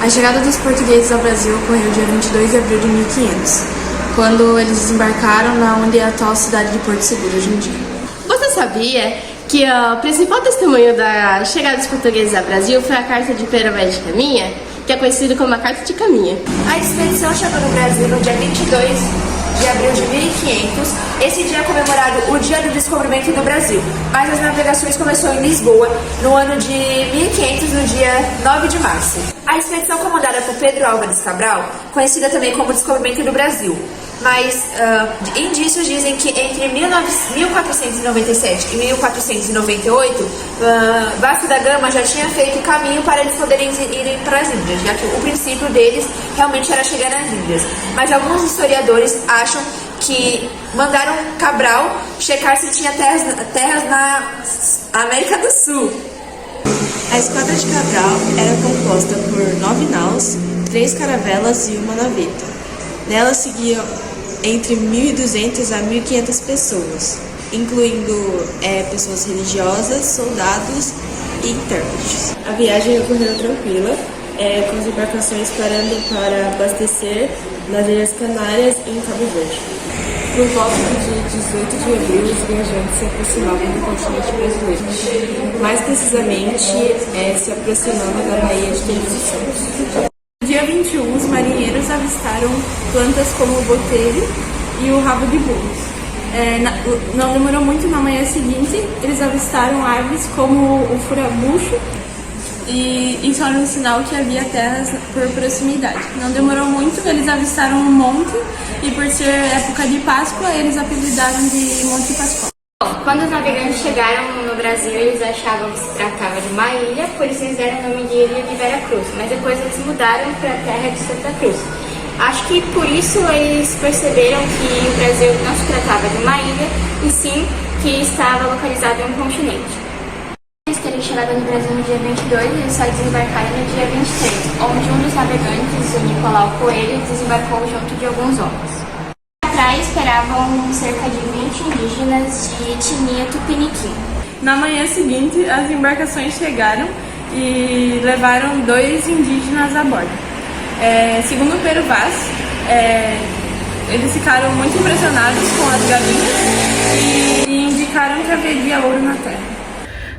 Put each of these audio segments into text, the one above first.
A chegada dos portugueses ao Brasil ocorreu dia 22 de abril de 1500, quando eles desembarcaram na onde é a atual cidade de Porto Seguro hoje em dia. Você sabia que o principal testemunho da chegada dos portugueses ao Brasil foi a Carta de Perovete de Caminha, que é conhecida como a Carta de Caminha? A expedição chegou no Brasil no dia 22 de abril de 1500. Esse dia é comemorado o dia do descobrimento do Brasil, mas as navegações começaram em Lisboa no ano de 1500, no dia 9 de março. A expedição comandada por Pedro Álvares Cabral, conhecida também como o descobrimento do Brasil, mas indícios dizem que entre 1497 e 1498, Vasco da Gama já tinha feito caminho para eles poderem irem para as Índias, já que o princípio deles realmente era chegar nas Índias. Mas alguns historiadores acham que mandaram Cabral checar se tinha terras na América do Sul. A esquadra de Cabral era composta por 9 naus, 3 caravelas e uma naveta. Nela seguiam entre 1.200 a 1.500 pessoas, incluindo pessoas religiosas, soldados e intérpretes. A viagem ocorreu tranquila, com as embarcações parando para abastecer nas Ilhas Canárias e em Cabo Verde. Por volta do dia 18 de abril, os viajantes se aproximavam do continente brasileiro, mais precisamente se aproximando da Baía de Todos os Santos. No dia 21, os marinheiros avistaram plantas como o botelho e o rabo de burros. Não demorou muito, na manhã seguinte, eles avistaram aves como o furabucho, e isso era um sinal que havia terras por proximidade. Não demorou muito, eles avistaram um monte, e por ser época de Páscoa, eles apelidaram de Monte Pascoal. Quando os navegantes chegaram no Brasil, eles achavam que se tratava de uma ilha, por isso eles deram o nome de Ilha de Veracruz, mas depois eles mudaram para a terra de Santa Cruz. Acho que por isso eles perceberam que o Brasil não se tratava de uma ilha, e sim que estava localizado em um continente. Eles terem chegado no Brasil no dia 22, eles só desembarcaram no dia 23, onde um dos navegantes, o Nicolau Coelho, desembarcou junto de alguns homens. Atrás esperavam cerca de 20 indígenas de etnia tupiniquim. Na manhã seguinte, as embarcações chegaram e levaram 2 indígenas a bordo. Segundo o Pero Vaz, eles ficaram muito impressionados com as galinhas e indicaram que haveria ouro na terra.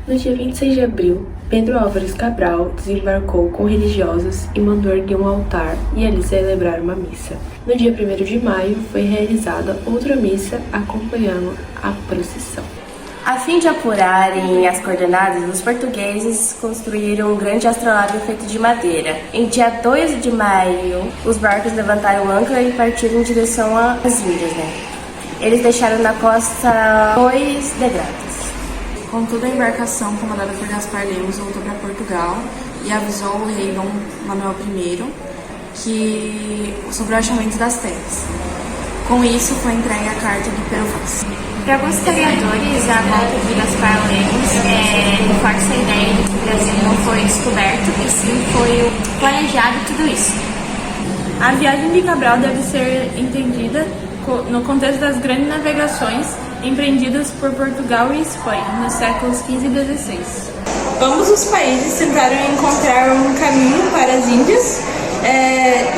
No dia 26 de abril, Pedro Álvares Cabral desembarcou com religiosos e mandou erguer um altar e ali celebrar uma missa. No dia 1º de maio, foi realizada outra missa acompanhando a procissão. A fim de apurarem as coordenadas, os portugueses construíram um grande astrolábio feito de madeira. Em dia 2 de maio, os barcos levantaram âncora e partiram em direção às Índias. Eles deixaram na costa 2 degrátis. Contudo, a embarcação, comandada por Gaspar Lemos, voltou para Portugal e avisou o rei Dom Manuel I sobre o achamento das terras. Com isso, foi entregue a Carta de Perovete. Para alguns historiadores, a volta de Gaspar Lemos reforça a ideia de que o Brasil não foi descoberto, e sim foi planejado tudo isso. A viagem de Cabral deve ser entendida no contexto das grandes navegações empreendidas por Portugal e Espanha nos séculos XV e XVI. Ambos os países tentaram encontrar um caminho para as Índias,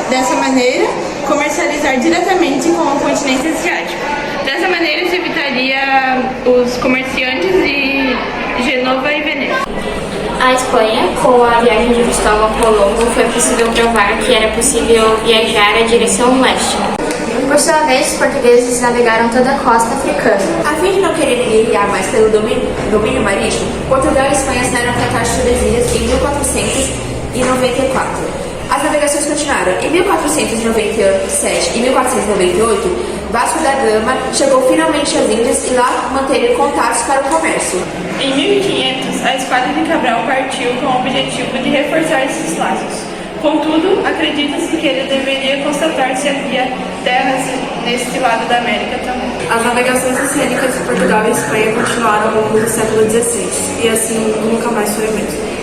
dessa maneira comercializar diretamente com o continente asiático. Dessa maneira se evitaria os comerciantes de Genova e Veneza. A Espanha, com a viagem de Cristóvão Colombo, foi possível provar que era possível viajar em direção leste. Por sua vez, os portugueses navegaram toda a costa africana. A fim de não quererem guerrear mais pelo domínio marítimo, Portugal e Espanha assinaram o Tratado de Tordesilhas em 1494. As navegações continuaram. Em 1497 e 1498, Vasco da Gama chegou finalmente às Índias e lá manteve contatos para o comércio. Em 1500, a esquadra de Cabral partiu com o objetivo de reforçar esses laços. Contudo, acredita-se que ele deveria constatar se havia terras neste lado da América também. As navegações oceânicas de Portugal e Espanha continuaram ao longo do século XVI e assim nunca mais foi o mesmo.